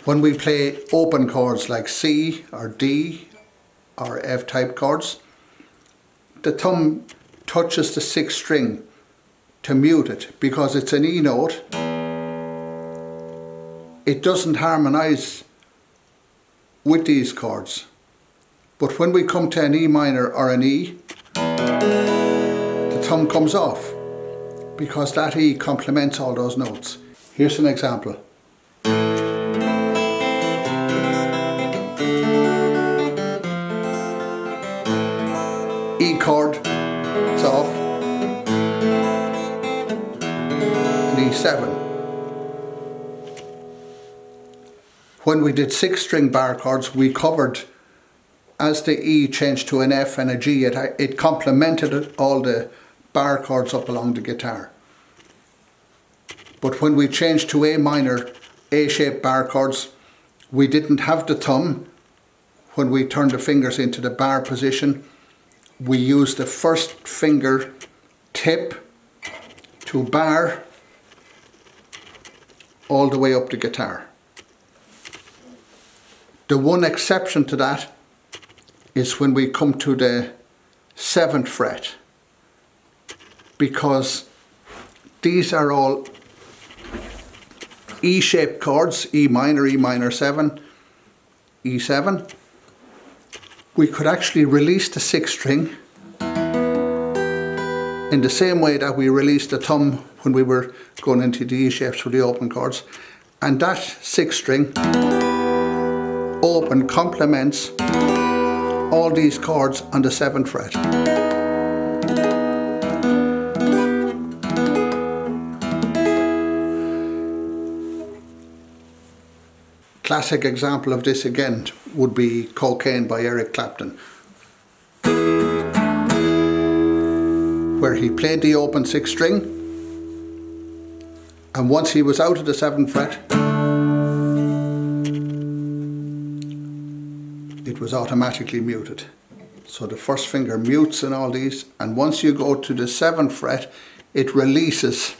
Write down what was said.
When we play open chords like C or D or F type chords, the thumb touches the 6th string to mute it because it's an E note. It doesn't harmonise with these chords. But when we come to an E minor or an E, the thumb comes off because that E complements all those notes. Here's an example. E chord, it's off, and E7. When we did 6-string bar chords, we covered, as the E changed to an F and a G, it complemented all the bar chords up along the guitar. But when we changed to A minor, A-shaped bar chords, we didn't have the thumb. When we turned the fingers into the bar position, we used the first finger tip to bar all the way up the guitar. The one exception to that is when we come to the 7th fret, because these are all E-shaped chords, E minor 7, E7. We could actually release the 6th string in the same way that we released the thumb when we were going into the E shapes for the open chords, and that 6th string open complements all these chords on the 7th fret. Classic example of this again would be Cocaine by Eric Clapton, where he played the open 6th string, and once he was out of the 7th fret, it was automatically muted. So the first finger mutes in all these, and once you go to the 7th fret, it releases